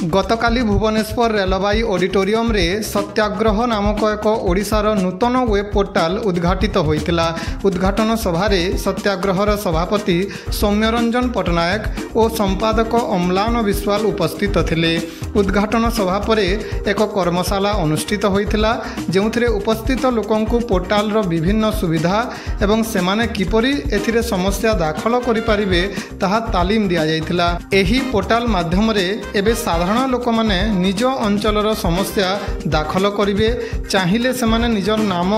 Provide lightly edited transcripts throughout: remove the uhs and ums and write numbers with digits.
गतकाली Bhubaneswar रेलवाई auditorium रे सत्याग्रह नामक एक ओडिशार नूतन वेब पोर्टाल उद्घाटित होइतिला। उद्घाटन सभारे सत्याग्रहर सभापति सौम्यरंजन पटनायक और संपादक अम्लान विश्वाल उपस्थित थिले। उद्घाटन सभा परे एक कर्मशाला अनुष्ठित होइतिला, जेउथिरे उपस्थित लोकंकु पोर्टाल रो विभिन्न सुविधा एवं सेमाने किपरि एथिरे समस्या दाखल करि परिबे ताहा तालीम दिया जाइतिला। एही पोर्टाल माध्यम रे एबे साधारण लोक मैंने निज अंचलर समस्या दाखल करेंगे, चाहिए से निजर नाम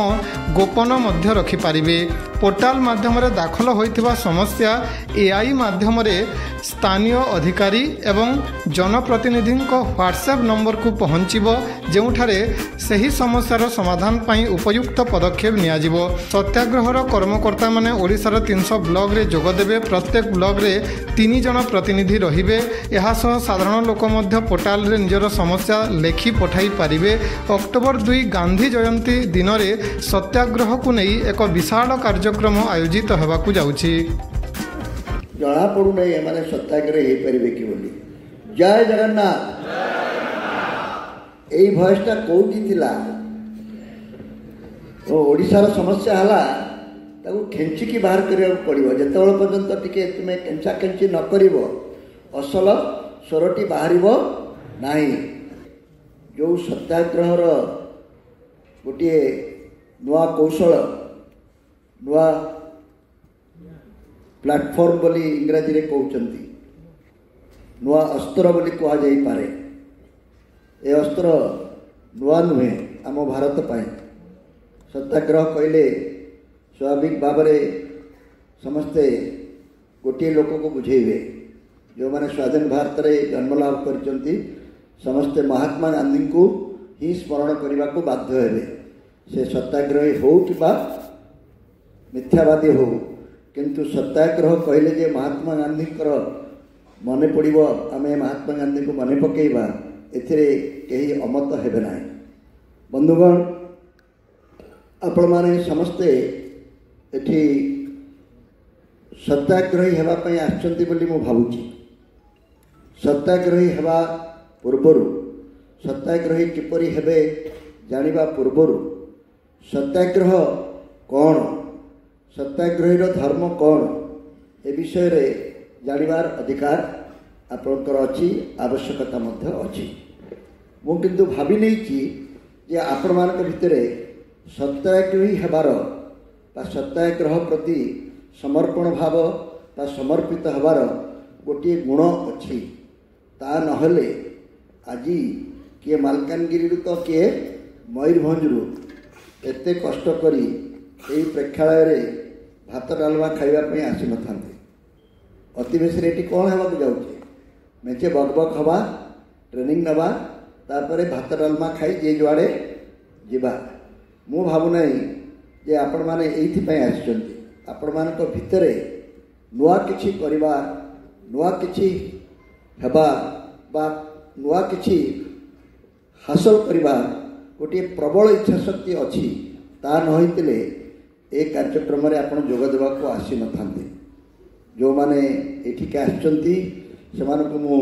गोपन मध्य रखिपारे। पोर्टाल माध्यम दाखल होइथिबा समस्या एआई माध्यम स्थानीय अधिकारी एवं जनप्रतिनिधि व्हाट्सएप नंबर को पहुँचब, जोठारे सही समस्यार समाधान पाई उपयुक्त पदक्षेप नियाजिबो। सत्याग्रहर कर्मकर्ता माने ओडिशार 300 ब्लॉग रे जोग देबे। प्रत्येक ब्लॉग रे 3 जन प्रतिनिधि रहिबे। एहा सह साधारण लोक मध्य पोर्टाल रे निजर समस्या लेखि पठाई पारिबे। अक्टोबर 2 गांधी जयंती दिन में सत्याग्रह को नहीं एक विशाल कार्यक्रम आयोजित होगाकू जाउछि। जना पड़ू नहीं एमाने सत्याग्रह हो पारे कि बोली। जय जगन्नाथ। यही भयसटा कौटी थिला तो ओडिशार समस्या हला ताकू खेंचिकी बाहर करिया पड़िबो। जेतेबेले पर्यंत टिके तुमे केंचा केंची न करिवो असल स्वरटी बाहरिबो नाही। जो सत्याग्रहर गोटे नुआ कौशल नुआ प्लाटफॉर्म बोली इंग्राजी रे कहउचंती, नुआ अस्त्र बोली कहा जाई पारे। ए अस्त्र नुआ नुहे आम भारत पाए। सत्याग्रह कहले स्वाभाविक भाव में समस्ते गोटे लोक को बुझेबे। जो माने स्वाधीन भारत रे जन्म लाभ करचंती समस्ते महात्मा गांधी को ही स्मरण करने को बाध्य हेबे। से सत्याग्रही हो कि मिथ्यावादी हो, किंतु सत्याग्रह कहले जे महात्मा गांधी मने पड़िबो, आमे महात्मा गांधी को मने पकेइबा, एथिरे केही अमत हेबे नाही। बंधुगण, आपण माने समस्ते एठी सत्याग्रही हेबा पई आछंती बोली मु भाबुची। सत्याग्रही हेबा पूर्वरु सत्याग्रही किपरि हेबे जानिबा पूर्वरु सत्याग्रह कौन, सत्याग्रही धर्म कौन, ए विषय रे जानिबार अधिकार आपनकर अछि, आवश्यकता मध्य अछि। मु किंतु भाबी नै कि जे आपण मानक भितरे सत्याग्रही हेबार बा सत्याग्रह प्रति समर्पण भाव बा समर्पित हेबार गोटे गुण अछि। ता नहले आजी किए मालकानगिरी तो किए मयूरभंजरू एते कष्ट करी एई प्रेक्षालय रे भात डालमा खाइबा आसी न था। अति बेसी ये कौन होगा जाऊे मेचे बकबक हवा ट्रेनिंग नवा तापरे भात डालमा खाई जे जुआड़े जीवा। मु भावुना जे आपण माने एइथिपई आछिसंती। आपण मानक भितरे नुआ किछि करिबा, नुआ किछि हेबा बा नुआ किछि हासिल करिबा गोटे प्रबल इच्छा शक्ति अच्छी। ता नहितिले ए कार्यक्रम रे आपण जोग देबा को आसी न थांते। जो माने एठिके आछंती सेमानकु मु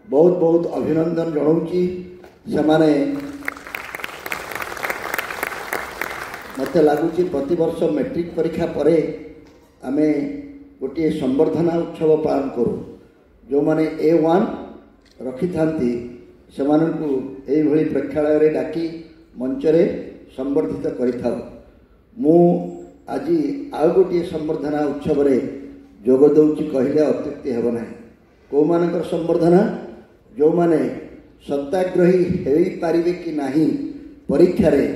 बहुत बहुत अभिनंदन जणाउची। सेमाने मते लागुची प्रति वर्ष मैट्रिक परीक्षा परे आमे गोटे संवर्धना उत्सव पालन करू। जो माने A1 रखी थांती सेमानकु एई भली प्रेक्षालय रे डाकी मंचरे संवर्धित करिथाउ। मु आजी आउ गोटे संवर्धना उत्सव रे जोग दउची कहिले अत्युक्ति हेब नाही। को मानकर संवर्धना जो माने सत्याग्रही हेई पारिबे कि नाही परीक्षा रे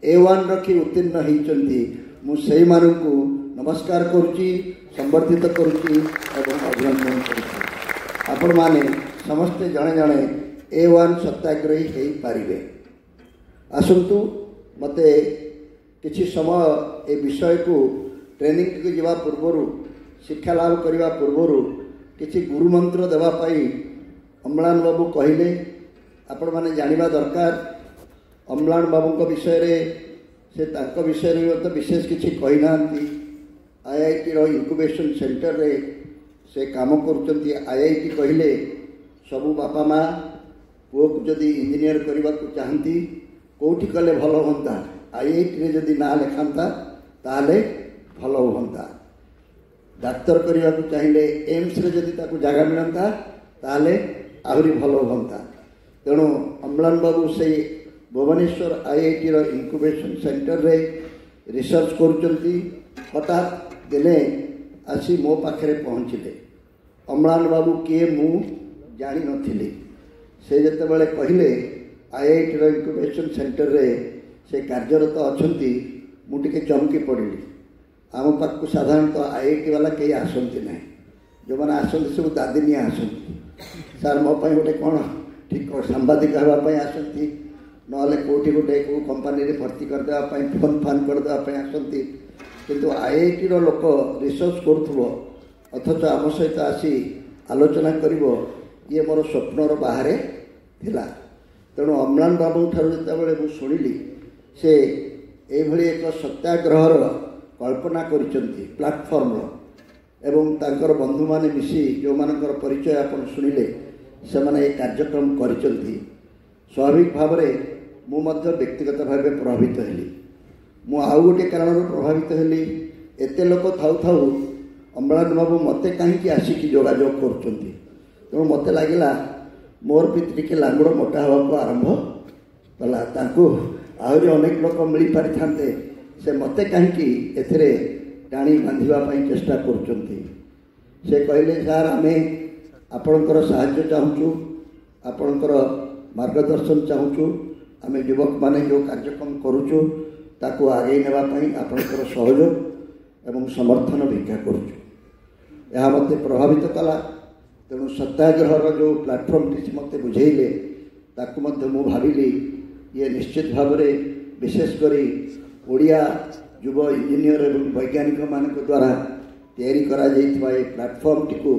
A1 रखी उत्तीर्ण होइचंती, मु सेई मानकु नमस्कार करूची, संवर्धित करूची एवं अभिनंदन करूची। आपण माने समस्ते जणे जणे A1 सत्याग्रही हेई पारिबे। आसंतु मते किछि समय ए विषय को ट्रेनिंग के जीवा पूर्वरु शिक्षा लाभ करने पूर्वरु किछि गुरु मंत्र देवा पाई अम्लान बाबू कहले आपण माने जानिबा दरकार। अम्लान बाबू को विषय रे से तांको विषय रे तो विशेष किछि कहि नांती। आईआईटी रो इनक्यूबेशन सेंटर रे से काम करुचंती। आईआईटी कहले सबु बापा माँ पुओ को जदि इंजीनियर करने को चाहती कौटी कले भल हाँ IIT रे जदि ना लिखाता ताले भल हाँ डाक्तर करने को चाहिए एम्स रे जदि ताको जगह मिलता ताले आहरी भल हाँ तेणु अम्लान बाबू से भुवनेश्वर IIT रो इनक्यूबेशन सेंटर रे रिसर्च करुचंती हठात दिने आसी मो पाखे पहुँचले अम्लान बाबू किए मु जानी नथिली से जते बळे कहले IIT रो इनक्यूबेशन सेंटर रे से कार्यरत अछंती मु टिके चमकी पड़िली आम पाक साधारणतः IIT वाला कहीं आसती ना जो मैंने आसती सब दादिनिया आसती सार मो गोटे कौन ठीक सांबादिक हाँपाई आसती ना कौटी गोटे कौ कंपानी भर्ती करदेवाई फोन फान करदेवाई आसती किंतु IIT रो लोक रिसर्च करुव अथच आम सहित आसी आलोचना करिवो ये मोर स्वप्नर बाहर थिला तेणु अम्लान बाबू ठारू जितेबाला मु शुणिली से एभली एक सत्याग्रहर कल्पना करिसेंती प्लाटफॉर्म एवं तांकर बंधु माने मिसी जो मानकर परिचय आपण शुणिले से माने एक कार्यक्रम करिसेंती स्वाभाविक भाव में मु मध्य व्यक्तिगत भाव प्रभावित हेली मु आउ गोटे कारण प्रभावित हेली एते लोक थाउ थाउ अम्लान बाबू मते कहीं आसिकी जोगाजोग करुँच तेणु मत लगिला मोर भी टिके लांगुड़ मोटा हवा आरंभ कला आहरी अनेक लोक मिल पारि थांते से मते कहीं एथिरे टाणी बांधिबाई चेष्टा करुँच से कहले सार आमे आपणकर साहाय्य चाहूँ आपणकर मार्गदर्शन चाहूँ आमे युवक माने जो कार्यक्रम करुचु ताकू आगे नेबाई आपणकर सहयोग एवं समर्थन भिक्षा करुचु यह मते प्रभावित कला तेणु सत्याग्रहर जो प्लाटफर्म टी मते बुझेले ताकू मते मु भाविली ये निश्चित भाव में विशेषकर ओडिया युव इंजीनियर एवं वैज्ञानिक मान द्वारा तैयारी करा जाइथिबा ए प्लाटफर्म टी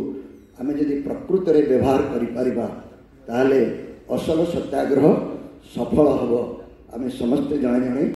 आमे जदि प्रकृत रे व्यवहार करि परिबा ताले असल सत्याग्रह सफल हब आमे समस्त जणे जणे